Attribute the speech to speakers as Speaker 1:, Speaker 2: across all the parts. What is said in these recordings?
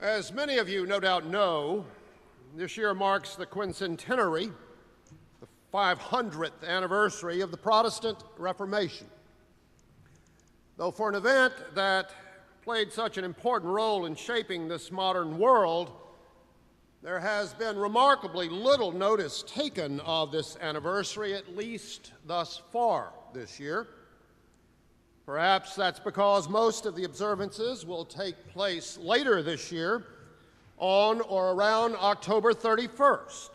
Speaker 1: As many of you no doubt know, this year marks the quincentenary, the 500th anniversary of the Protestant Reformation. Though for an event that played such an important role in shaping this modern world, there has been remarkably little notice taken of this anniversary, at least thus far this year. Perhaps that's because most of the observances will take place later this year on or around October 31st,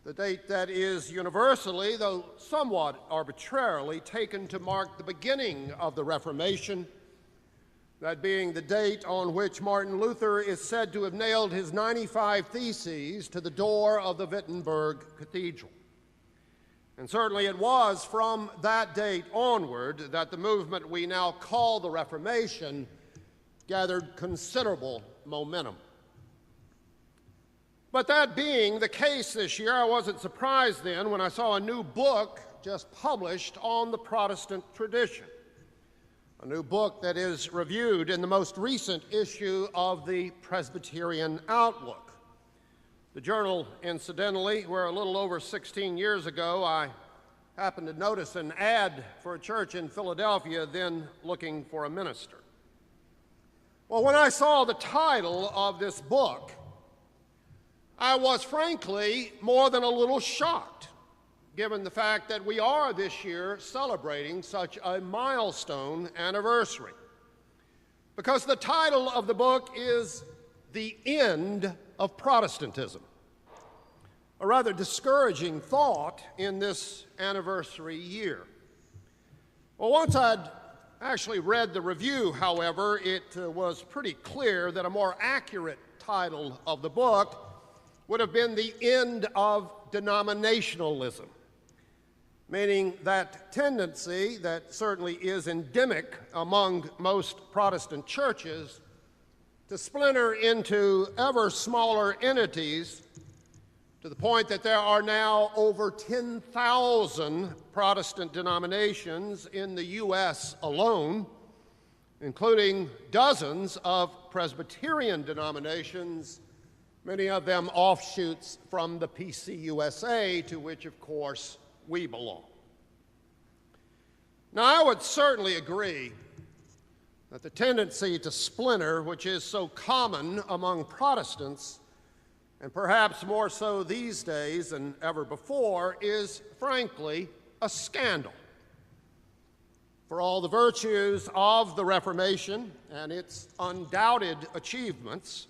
Speaker 1: the date that is universally, though somewhat arbitrarily, taken to mark the beginning of the Reformation, that being the date on which Martin Luther is said to have nailed his 95 Theses to the door of the Wittenberg Cathedral. And certainly it was from that date onward that the movement we now call the Reformation gathered considerable momentum. But that being the case this year, I wasn't surprised then when I saw a new book just published on the Protestant tradition, a new book that is reviewed in the most recent issue of the Presbyterian Outlook. The journal, incidentally, where a little over 16 years ago I happened to notice an ad for a church in Philadelphia then looking for a minister. Well, when I saw the title of this book, I was frankly more than a little shocked, given the fact that we are this year celebrating such a milestone anniversary. Because the title of the book is The End of Protestantism, a rather discouraging thought in this anniversary year. Well, once I'd actually read the review, however, it was pretty clear that a more accurate title of the book would have been The End of Denominationalism, meaning that tendency that certainly is endemic among most Protestant churches to splinter into ever smaller entities to the point that there are now over 10,000 Protestant denominations in the U.S. alone, including dozens of Presbyterian denominations, many of them offshoots from the PCUSA, to which, of course, we belong. Now, I would certainly agree that the tendency to splinter, which is so common among Protestants, and perhaps more so these days than ever before, is frankly a scandal. For all the virtues of the Reformation and its undoubted achievements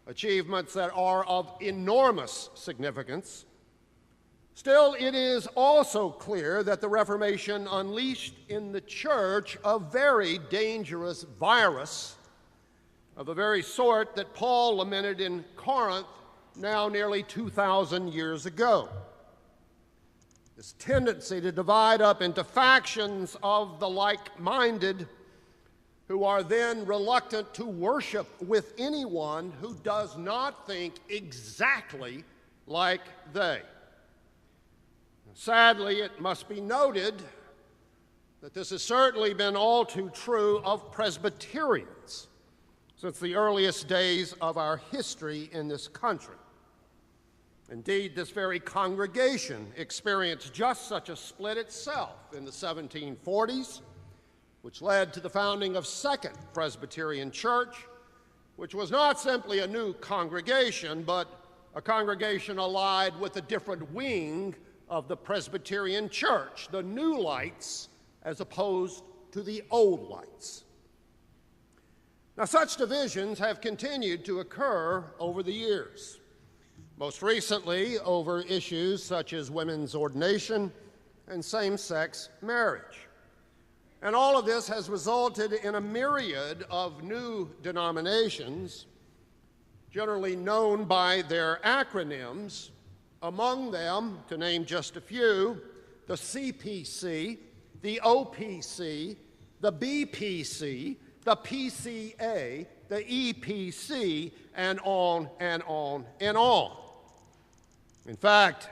Speaker 1: that are of enormous significance, still, it is also clear that the Reformation unleashed in the church a very dangerous virus of the very sort that Paul lamented in Corinth now nearly 2,000 years ago. This tendency to divide up into factions of the like-minded who are then reluctant to worship with anyone who does not think exactly like they. Sadly, it must be noted that this has certainly been all too true of Presbyterians since the earliest days of our history in this country. Indeed, this very congregation experienced just such a split itself in the 1740s, which led to the founding of Second Presbyterian Church, which was not simply a new congregation, but a congregation allied with a different wing of the Presbyterian Church, the New Lights, as opposed to the Old Lights. Now, such divisions have continued to occur over the years, most recently over issues such as women's ordination and same-sex marriage. And all of this has resulted in a myriad of new denominations, generally known by their acronyms, among them, to name just a few, the CPC, the OPC, the BPC, the PCA, the EPC, and on and on and on. In fact,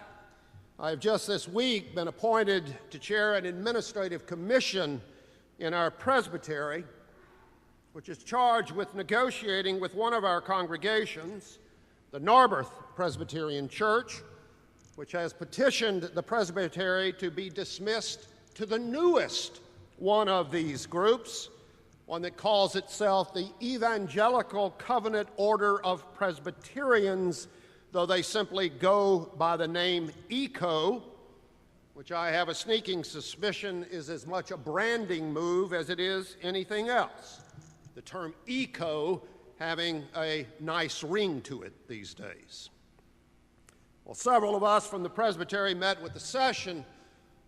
Speaker 1: I have just this week been appointed to chair an administrative commission in our presbytery, which is charged with negotiating with one of our congregations, the Narberth Presbyterian Church, which has petitioned the presbytery to be dismissed to the newest one of these groups, one that calls itself the Evangelical Covenant Order of Presbyterians, though they simply go by the name ECO, which I have a sneaking suspicion is as much a branding move as it is anything else. The term ECO having a nice ring to it these days. Well, several of us from the presbytery met with the session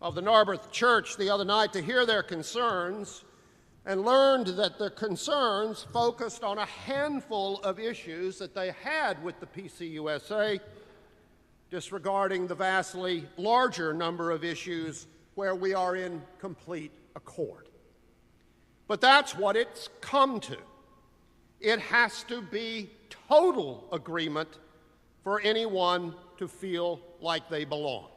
Speaker 1: of the Narberth Church the other night to hear their concerns and learned that the concerns focused on a handful of issues that they had with the PCUSA, disregarding the vastly larger number of issues where we are in complete accord. But that's what it's come to. It has to be total agreement for anyone to feel like they belong.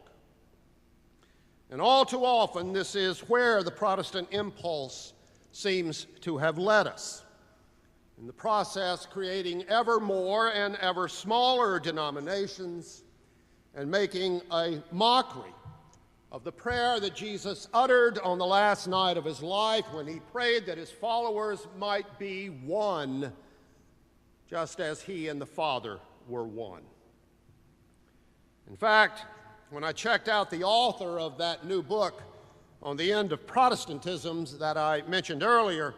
Speaker 1: And all too often, this is where the Protestant impulse seems to have led us, in the process creating ever more and ever smaller denominations and making a mockery of the prayer that Jesus uttered on the last night of his life when he prayed that his followers might be one, just as he and the Father were one. In fact, when I checked out the author of that new book on the end of Protestantism that I mentioned earlier,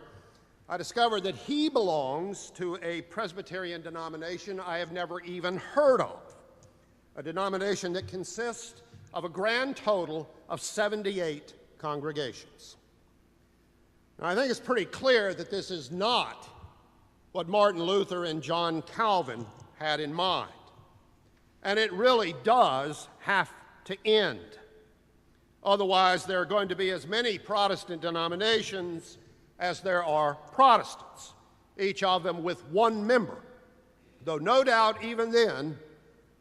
Speaker 1: I discovered that he belongs to a Presbyterian denomination I have never even heard of, a denomination that consists of a grand total of 78 congregations. Now, I think it's pretty clear that this is not what Martin Luther and John Calvin had in mind, and it really does have to end. Otherwise, there are going to be as many Protestant denominations as there are Protestants, each of them with one member, though no doubt even then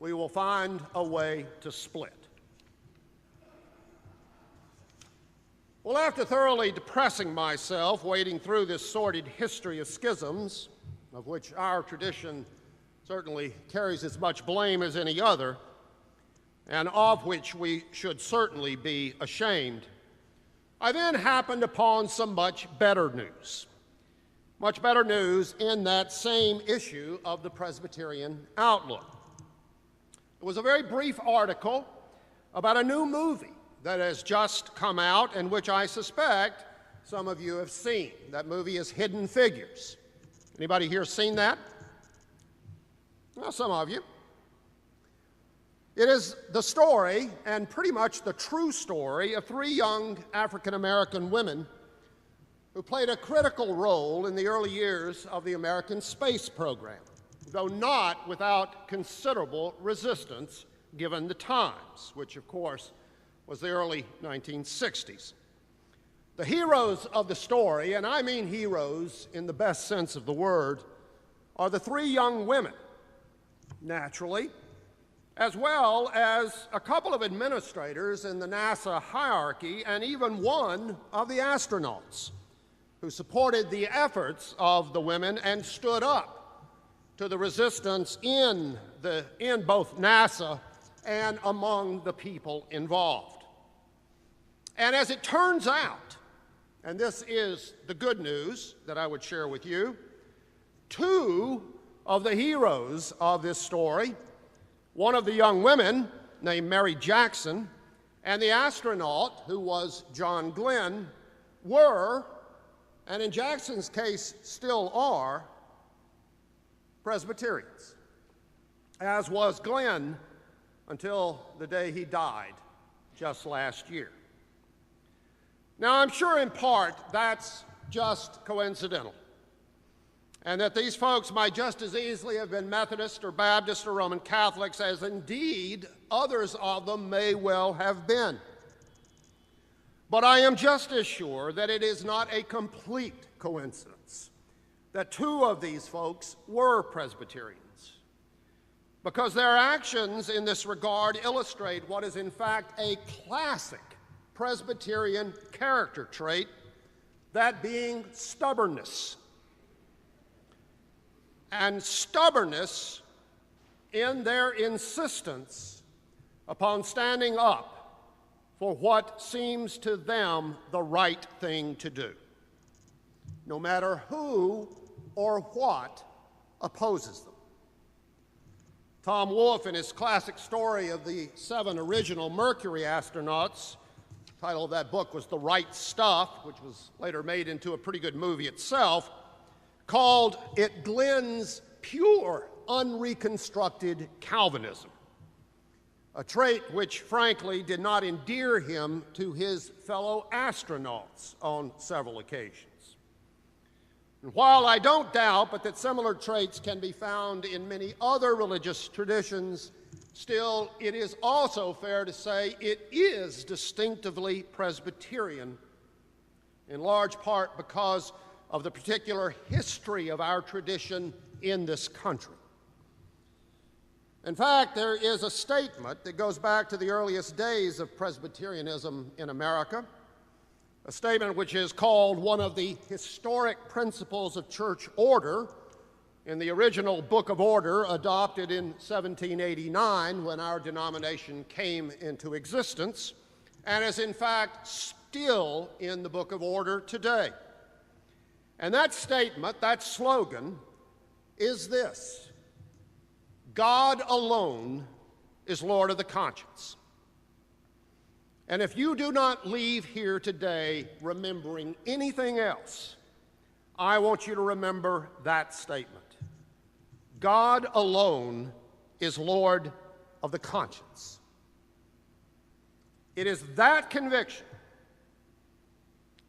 Speaker 1: we will find a way to split. Well, after thoroughly depressing myself wading through this sordid history of schisms, of which our tradition certainly carries as much blame as any other, and of which we should certainly be ashamed, I then happened upon some much better news. Much better news in that same issue of the Presbyterian Outlook. It was a very brief article about a new movie that has just come out and which I suspect some of you have seen. That movie is Hidden Figures. Anybody here seen that? Well, some of you. It is the story, and pretty much the true story, of three young African-American women who played a critical role in the early years of the American space program, though not without considerable resistance given the times, which of course was the early 1960s. The heroes of the story, and I mean heroes in the best sense of the word, are the three young women, naturally, as well as a couple of administrators in the NASA hierarchy and even one of the astronauts who supported the efforts of the women and stood up to the resistance in both NASA and among the people involved. And as it turns out, and this is the good news that I would share with you, two of the heroes of this story, one of the young women, named Mary Jackson, and the astronaut, who was John Glenn, were, and in Jackson's case still are, Presbyterians, as was Glenn until the day he died just last year. Now, I'm sure in part that's just coincidental, and that these folks might just as easily have been Methodist or Baptist or Roman Catholics, as indeed others of them may well have been. But I am just as sure that it is not a complete coincidence that two of these folks were Presbyterians, because their actions in this regard illustrate what is in fact a classic Presbyterian character trait, that being stubbornness. and stubbornness in their insistence upon standing up for what seems to them the right thing to do, no matter who or what opposes them. Tom Wolfe, in his classic story of the 7 original Mercury astronauts, the title of that book was The Right Stuff, which was later made into a pretty good movie itself, called it Glenn's pure, unreconstructed Calvinism, a trait which, frankly, did not endear him to his fellow astronauts on several occasions. And while I don't doubt but that similar traits can be found in many other religious traditions, still it is also fair to say it is distinctively Presbyterian, in large part because of the particular history of our tradition in this country. In fact, there is a statement that goes back to the earliest days of Presbyterianism in America, a statement which is called one of the historic principles of church order in the original Book of Order adopted in 1789 when our denomination came into existence, and is in fact still in the Book of Order today. And that statement, that slogan, is this: God alone is Lord of the conscience. And if you do not leave here today remembering anything else, I want you to remember that statement. God alone is Lord of the conscience. It is that conviction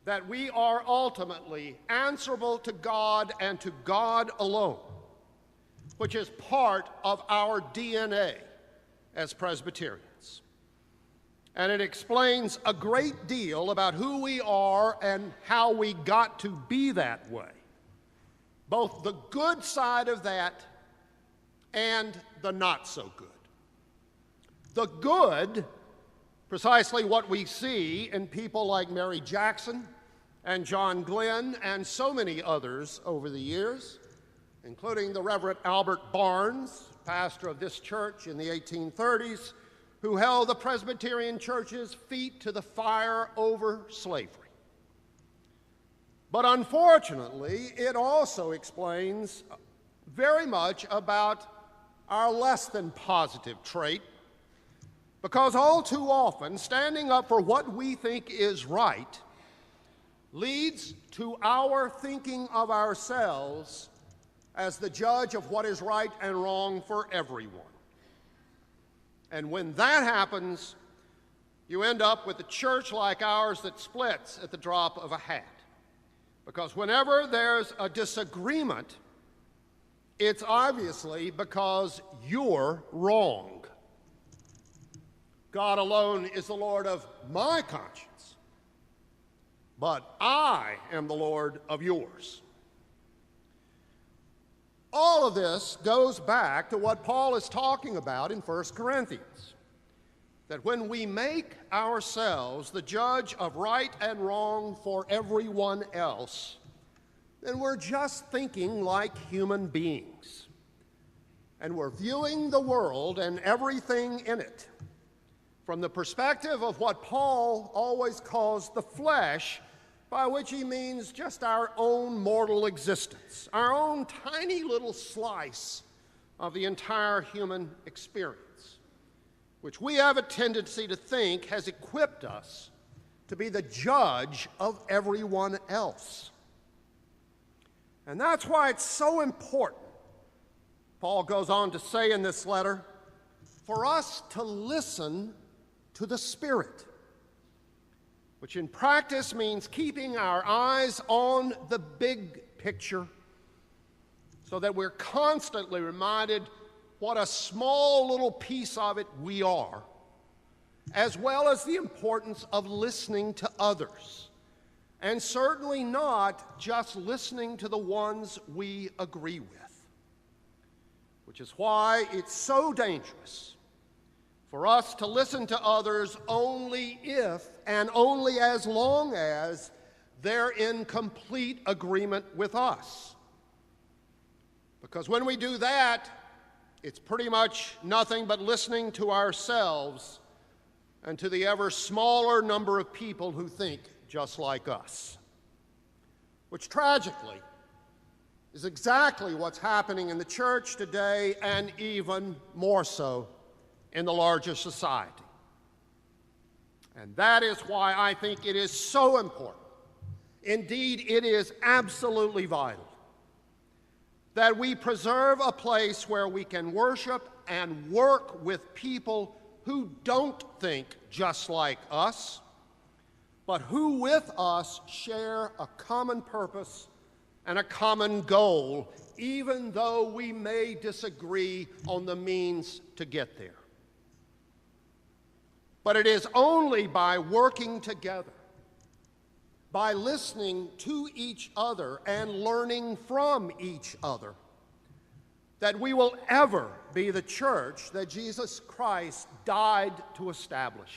Speaker 1: that we are ultimately answerable to God and to God alone, which is part of our DNA as Presbyterians. And it explains a great deal about who we are and how we got to be that way, both the good side of that and the not so good. The good, precisely what we see in people like Mary Jackson and John Glenn and so many others over the years, including the Reverend Albert Barnes, pastor of this church in the 1830s, who held the Presbyterian Church's feet to the fire over slavery. But unfortunately, it also explains very much about our less than positive trait, because all too often, standing up for what we think is right leads to our thinking of ourselves as the judge of what is right and wrong for everyone. And when that happens, you end up with a church like ours that splits at the drop of a hat. Because whenever there's a disagreement, it's obviously because you're wrong. God alone is the Lord of my conscience, but I am the Lord of yours. All of this goes back to what Paul is talking about in 1 Corinthians, that when we make ourselves the judge of right and wrong for everyone else, then we're just thinking like human beings, and we're viewing the world and everything in it from the perspective of what Paul always calls the flesh, by which he means just our own mortal existence, our own tiny little slice of the entire human experience, which we have a tendency to think has equipped us to be the judge of everyone else. And that's why it's so important, Paul goes on to say in this letter, for us to listen to the Spirit, which in practice means keeping our eyes on the big picture so that we're constantly reminded what a small little piece of it we are, as well as the importance of listening to others, and certainly not just listening to the ones we agree with, which is why it's so dangerous for us to listen to others only if and only as long as they're in complete agreement with us. Because when we do that, it's pretty much nothing but listening to ourselves and to the ever smaller number of people who think just like us, which tragically is exactly what's happening in the church today, and even more so in the larger society. And that is why I think it is so important, indeed it is absolutely vital, that we preserve a place where we can worship and work with people who don't think just like us, but who with us share a common purpose and a common goal, even though we may disagree on the means to get there. But it is only by working together, by listening to each other and learning from each other, that we will ever be the church that Jesus Christ died to establish.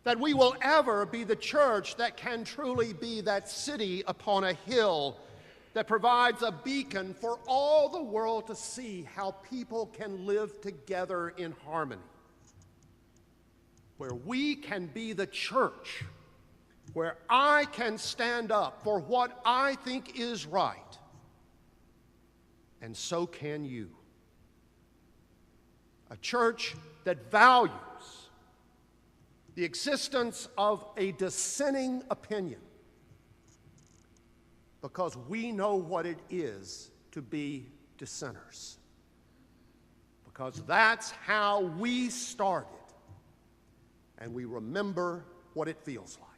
Speaker 1: That we will ever be the church that can truly be that city upon a hill that provides a beacon for all the world to see how people can live together in harmony. Where we can be the church, where I can stand up for what I think is right, and so can you. A church that values the existence of a dissenting opinion, because we know what it is to be dissenters. Because that's how we started, and we remember what it feels like.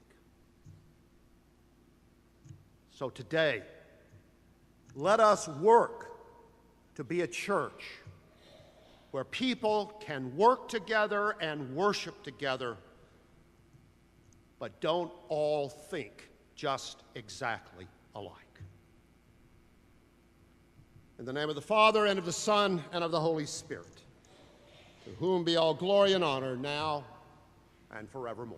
Speaker 1: So today, let us work to be a church where people can work together and worship together, but don't all think just exactly alike. In the name of the Father, and of the Son, and of the Holy Spirit, to whom be all glory and honor now and forevermore.